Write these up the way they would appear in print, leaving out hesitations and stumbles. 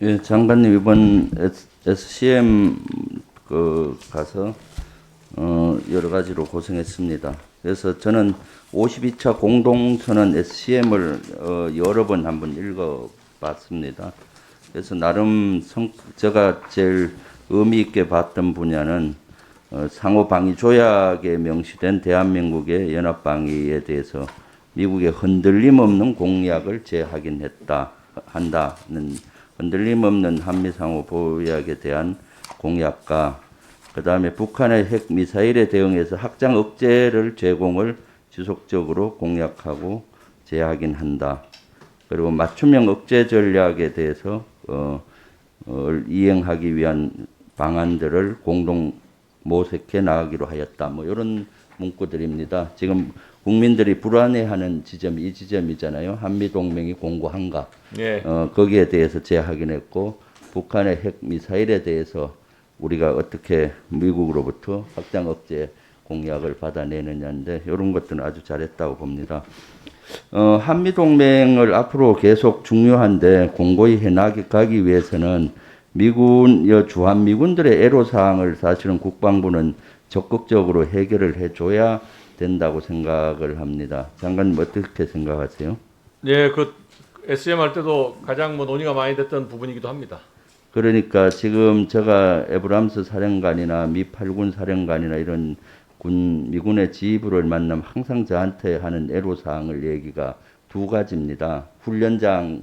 예, 장관님 이번 SCM 가서 여러 가지로 고생했습니다. 그래서 저는 52차 공동선언 SCM을 여러 번 한번 읽어봤습니다. 그래서 나름 제가 제일 의미 있게 봤던 분야는 상호 방위 조약에 명시된 대한민국의 연합 방위에 대해서 미국의 흔들림 없는 공약을 한다는 흔들림 없는 한미 상호 보약에 대한 공약과 그다음에 북한의 핵 미사일에 대응해서 확장 억제를 제공을 지속적으로 공약하고 제하긴 한다. 그리고 맞춤형 억제 전략에 대해서 이행하기 위한 방안들을 공동 모색해 나가기로 하였다. 뭐 이런 문구들입니다. 지금 국민들이 불안해하는 지점이 이 지점이잖아요. 한미 동맹이 공고한가? 예. 거기에 대해서 제하긴 했고 북한의 핵 미사일에 대해서 우리가 어떻게 미국으로부터 확장 억제 공약을 받아내느냐인데 이런 것들은 아주 잘했다고 봅니다. 한미 동맹을 앞으로 계속 중요한데 공고히 해나가기 위해서는 주한 미군들의 애로사항을 사실은 국방부는 적극적으로 해결을 해줘야 된다고 생각을 합니다. 장관님 어떻게 생각하세요? 예, 그 SCM 할 때도 가장 논의가 많이 됐던 부분이기도 합니다. 그러니까 지금 제가 에브람스 사령관이나 미 8군 사령관이나 이런 미군의 지휘부를 만나면 항상 저한테 하는 애로사항을 얘기가 두 가지입니다. 훈련장이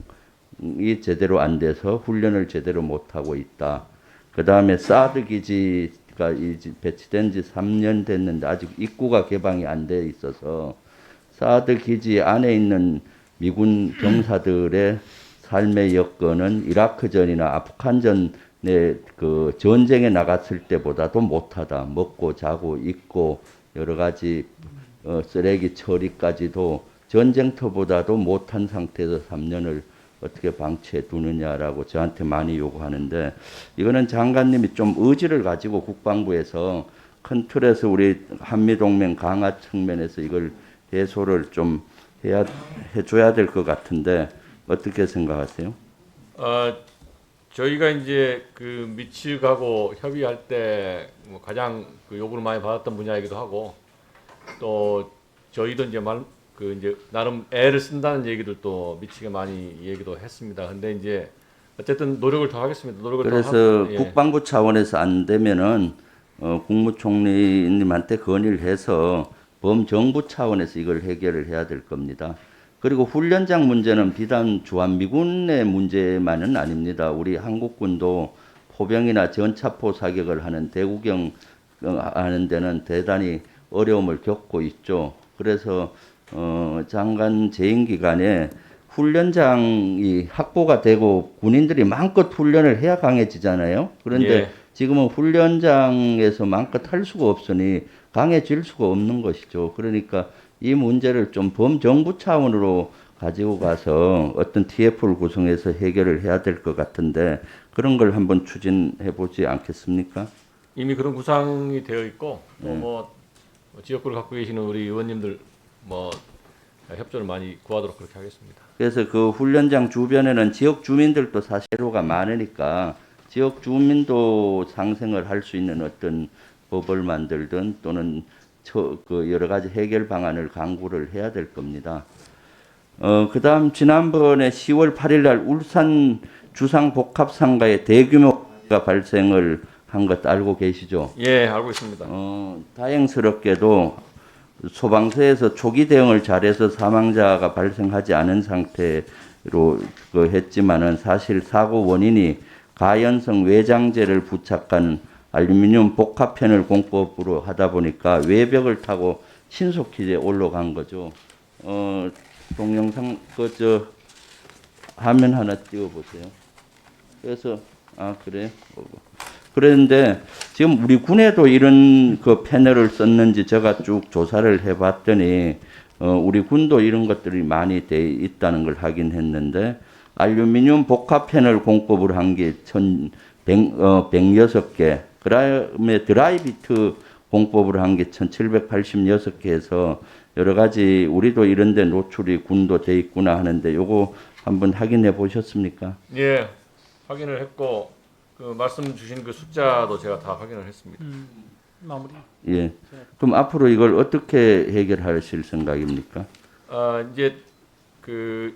제대로 안 돼서 훈련을 제대로 못하고 있다. 그 다음에 사드 기지가 배치된 지 3년 됐는데 아직 입구가 개방이 안 돼 있어서 사드 기지 안에 있는 미군 병사들의 삶의 여건은 이라크전이나 아프간전의 그 전쟁에 나갔을 때보다도 못하다. 먹고 자고 입고 여러 가지 쓰레기 처리까지도 전쟁터보다도 못한 상태에서 3년을 어떻게 방치해 두느냐라고 저한테 많이 요구하는데 이거는 장관님이 좀 의지를 가지고 국방부에서 큰 틀에서 우리 한미동맹 강화 측면에서 이걸 해소를 좀 해줘야 될 것 같은데 어떻게 생각하세요? 저희가 이제 그 미측하고 협의할 때뭐 가장 그 요구를 많이 받았던 분야이기도 하고 또 저희도 이제 나름 애를 쓴다는 얘기들도 미측에 많이 얘기도 했습니다. 근데 이제 어쨌든 노력을 더 하겠습니다. 노력을 더 그래서 하고, 예. 국방부 차원에서 안 되면은 국무총리님한테 건의를 해서 범정부 차원에서 이걸 해결을 해야 될 겁니다. 그리고 훈련장 문제는 비단 주한미군의 문제만은 아닙니다. 우리 한국군도 포병이나 전차포 사격을 하는 대구경 하는 데는 대단히 어려움을 겪고 있죠. 그래서 장관 재임 기간에 훈련장이 확보가 되고 군인들이 마음껏 훈련을 해야 강해지잖아요. 그런데 예. 지금은 훈련장에서 마음껏 할 수가 없으니 강해질 수가 없는 것이죠. 그러니까 이 문제를 좀 범정부 차원으로 가지고 가서 어떤 TF를 구성해서 해결을 해야 될 것 같은데 그런 걸 한번 추진해 보지 않겠습니까? 이미 그런 구상이 되어 있고 네. 뭐 지역구를 갖고 계시는 우리 의원님들 뭐 협조를 많이 구하도록 그렇게 하겠습니다. 그래서 그 훈련장 주변에는 지역 주민들도 사실로가 많으니까 지역 주민도 상생을 할 수 있는 어떤 법을 만들든 또는 그 여러 가지 해결 방안을 강구를 해야 될 겁니다. 그다음 지난번에 10월 8일 날 울산 주상복합상가에 대규모가 발생을 한 것 알고 계시죠? 예, 알고 있습니다. 다행스럽게도 소방서에서 초기 대응을 잘해서 사망자가 발생하지 않은 상태로 했지만은 사실 사고 원인이 가연성 외장재를 부착한 알루미늄 복합패널 공법으로 하다 보니까 외벽을 타고 신속히 이제 올라간 거죠. 동영상 화면 하나 띄워보세요. 그래서 그래. 그런데 지금 우리 군에도 이런 그 패널을 썼는지 제가 쭉 조사를 해봤더니 우리 군도 이런 것들이 많이 돼 있다는 걸 확인했는데 알루미늄 복합 패널 공법을 한 게 106개, 그다음에 드라이비트 공법을 한 게 1786개에서 여러 가지 우리도 이런 데 노출이 군도 돼 있구나 하는데 요거 한번 확인해 보셨습니까? 예, 확인을 했고 그 말씀 주신 그 숫자도 제가 다 확인을 했습니다. 마무리. 예. 그럼 앞으로 이걸 어떻게 해결하실 생각입니까? 이제 그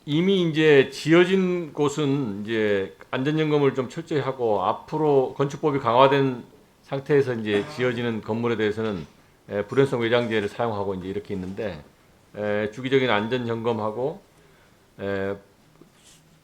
이미 이제 지어진 곳은 이제 안전점검을 좀 철저히 하고 앞으로 건축법이 강화된 상태에서 이제 지어지는 건물에 대해서는 불연성 외장재를 사용하고 이제 이렇게 있는데 주기적인 안전 점검하고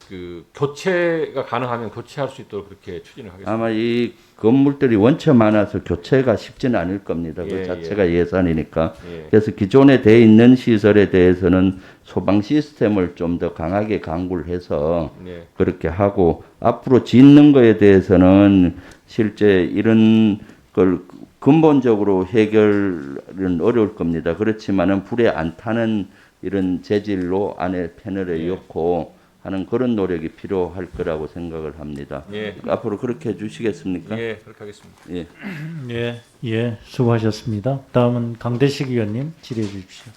그 교체가 가능하면 교체할 수 있도록 그렇게 추진을 하겠습니다. 아마 이 건물들이 원체 많아서 교체가 쉽지는 않을 겁니다. 그 예, 자체가 예산이니까. 예. 그래서 기존에 돼 있는 시설에 대해서는 소방 시스템을 좀 더 강하게 강구를 해서 예. 그렇게 하고 앞으로 짓는 거에 대해서는 실제 이런 걸 근본적으로 해결은 어려울 겁니다. 그렇지만은 불에 안 타는 이런 재질로 안에 패널에 예. 엮고 하는 그런 노력이 필요할 거라고 생각을 합니다. 예. 앞으로 그렇게 해주시겠습니까? 예, 그렇게 하겠습니다. 예. 예, 수고하셨습니다. 다음은 강대식 의원님 질의해 주십시오.